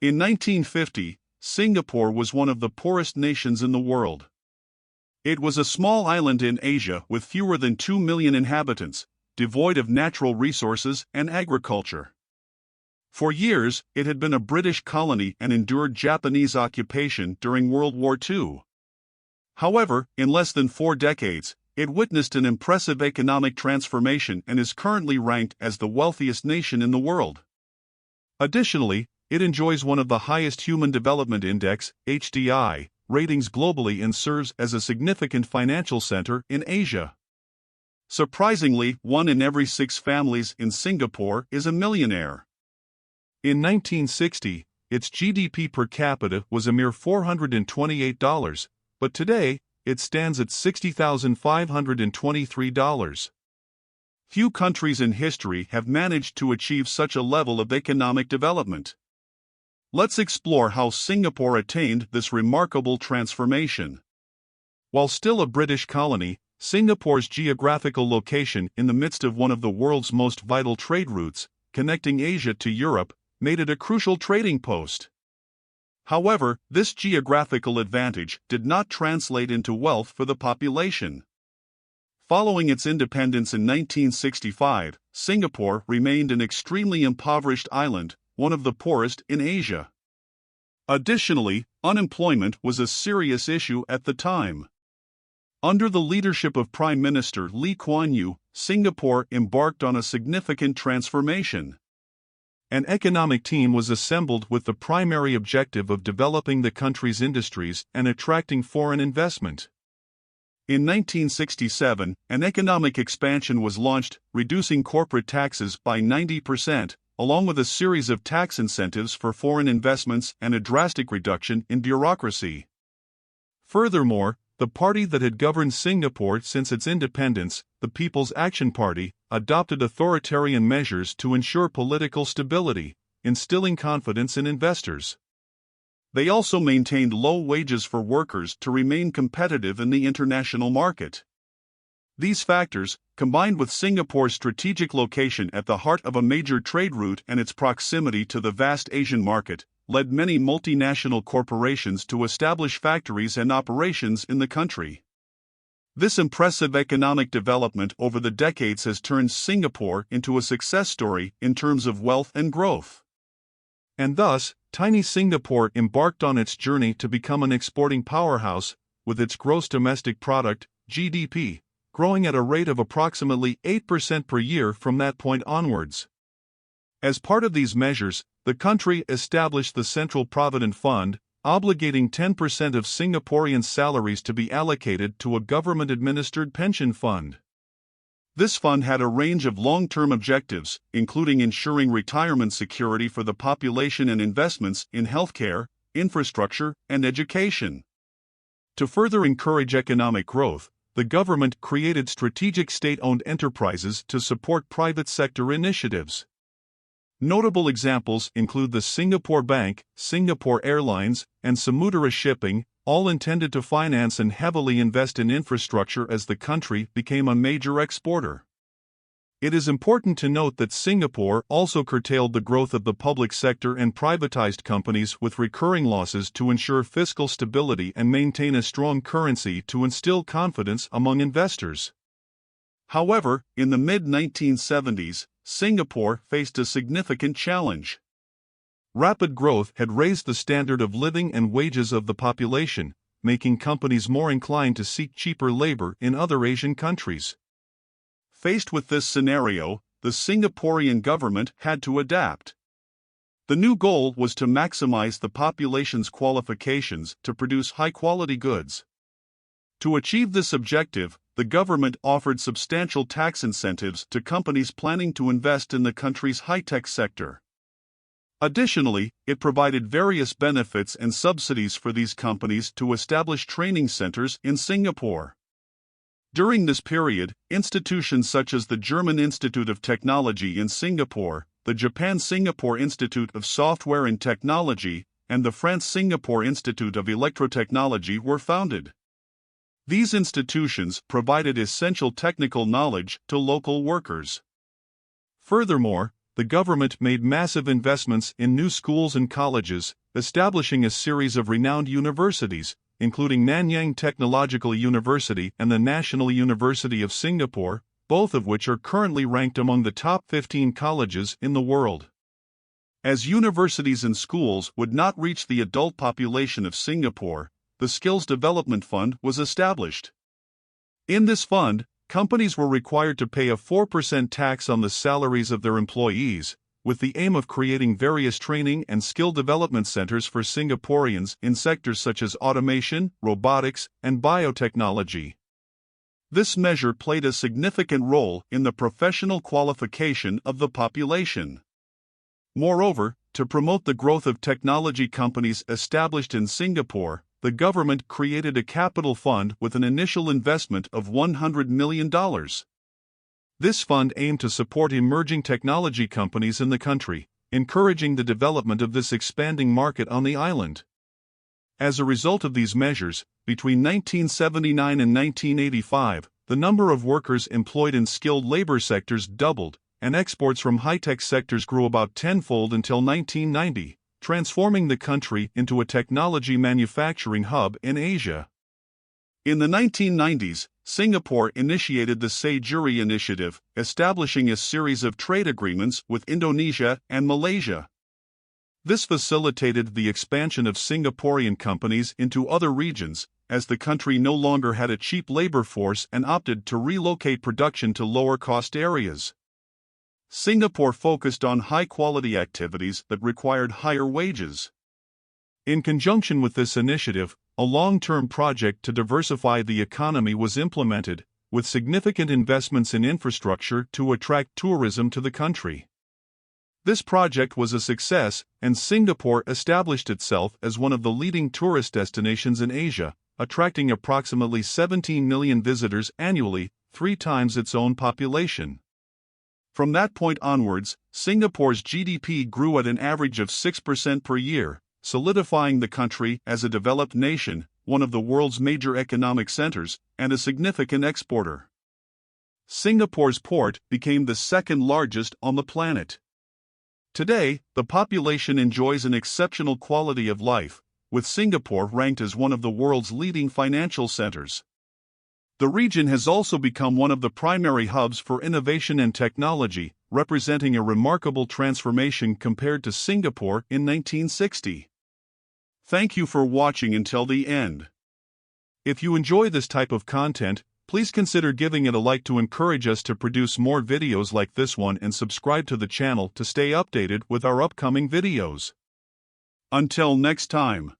In 1950, Singapore was one of the poorest nations in the world. It was a small island in Asia with fewer than 2 million inhabitants, devoid of natural resources and agriculture. For years, it had been a British colony and endured Japanese occupation during World War II. However, in less than 4 decades, it witnessed an impressive economic transformation and is currently ranked as the wealthiest nation in the world. Additionally, it enjoys one of the highest Human Development Index (HDI) ratings globally and serves as a significant financial center in Asia. Surprisingly, 1 in every 6 families in Singapore is a millionaire. In 1960, its GDP per capita was a mere $428, but today, it stands at $60,523. Few countries in history have managed to achieve such a level of economic development. Let's explore how Singapore attained this remarkable transformation. While still a British colony, Singapore's geographical location in the midst of one of the world's most vital trade routes, connecting Asia to Europe, made it a crucial trading post. However, this geographical advantage did not translate into wealth for the population. Following its independence in 1965, Singapore remained an extremely impoverished island, one of the poorest in Asia. Additionally, unemployment was a serious issue at the time. Under the leadership of Prime Minister Kuan, Singapore embarked on a significant transformation. An economic team was assembled with the primary objective of developing the country's industries and attracting foreign investment. In 1967, an economic expansion was launched, reducing corporate taxes by 90%, along with a series of tax incentives for foreign investments and a drastic reduction in bureaucracy. Furthermore, the party that had governed Singapore since its independence, the People's Action Party, adopted authoritarian measures to ensure political stability, instilling confidence in investors. They also maintained low wages for workers to remain competitive in the international market. These factors, combined with Singapore's strategic location at the heart of a major trade route and its proximity to the vast Asian market, led many multinational corporations to establish factories and operations in the country. This impressive economic development over the decades has turned Singapore into a success story in terms of wealth and growth. And thus, tiny Singapore embarked on its journey to become an exporting powerhouse, with its gross domestic product, GDP, growing at a rate of approximately 8% per year from that point onwards. As part of these measures, the country established the Central Provident Fund, obligating 10% of Singaporean salaries to be allocated to a government-administered pension fund. This fund had a range of long-term objectives, including ensuring retirement security for the population and investments in healthcare, infrastructure, and education. To further encourage economic growth, the government created strategic state-owned enterprises to support private sector initiatives. Notable examples include the Singapore Bank, Singapore Airlines, and Samudera Shipping, all intended to finance and heavily invest in infrastructure as the country became a major exporter. It is important to note that Singapore also curtailed the growth of the public sector and privatized companies with recurring losses to ensure fiscal stability and maintain a strong currency to instill confidence among investors. However, in the mid-1970s, Singapore faced a significant challenge. Rapid growth had raised the standard of living and wages of the population, making companies more inclined to seek cheaper labor in other Asian countries. Faced with this scenario, the Singaporean government had to adapt. The new goal was to maximize the population's qualifications to produce high-quality goods. To achieve this objective, the government offered substantial tax incentives to companies planning to invest in the country's high-tech sector. Additionally, it provided various benefits and subsidies for these companies to establish training centers in Singapore. During this period, institutions such as the German Institute of Technology in Singapore, the Japan-Singapore Institute of Software and Technology, and the France-Singapore Institute of Electrotechnology were founded. These institutions provided essential technical knowledge to local workers. Furthermore, the government made massive investments in new schools and colleges, establishing a series of renowned universities, including Nanyang Technological University and the National University of Singapore, both of which are currently ranked among the top 15 colleges in the world. As universities and schools would not reach the adult population of Singapore, the Skills Development Fund was established. In this fund, companies were required to pay a 4% tax on the salaries of their employees, with the aim of creating various training and skill development centers for Singaporeans in sectors such as automation, robotics, and biotechnology. This measure played a significant role in the professional qualification of the population. Moreover, to promote the growth of technology companies established in Singapore, the government created a capital fund with an initial investment of $100 million. This fund aimed to support emerging technology companies in the country, encouraging the development of this expanding market on the island. As a result of these measures, between 1979 and 1985, the number of workers employed in skilled labor sectors doubled, and exports from high-tech sectors grew about tenfold until 1990, transforming the country into a technology manufacturing hub in Asia. In the 1990s, Singapore initiated the Say-Juri initiative, establishing a series of trade agreements with Indonesia and Malaysia. This facilitated the expansion of Singaporean companies into other regions, as the country no longer had a cheap labor force and opted to relocate production to lower-cost areas. Singapore focused on high-quality activities that required higher wages. In conjunction with this initiative, a long-term project to diversify the economy was implemented, with significant investments in infrastructure to attract tourism to the country. This project was a success, and Singapore established itself as one of the leading tourist destinations in Asia, attracting approximately 17 million visitors annually, 3 times its own population. From that point onwards, Singapore's GDP grew at an average of 6% per year, solidifying the country as a developed nation, one of the world's major economic centers, and a significant exporter. Singapore's port became the second largest on the planet. Today, the population enjoys an exceptional quality of life, with Singapore ranked as one of the world's leading financial centers. The region has also become one of the primary hubs for innovation and technology, representing a remarkable transformation compared to Singapore in 1960. Thank you for watching until the end. If you enjoy this type of content, please consider giving it a like to encourage us to produce more videos like this one and subscribe to the channel to stay updated with our upcoming videos. Until next time.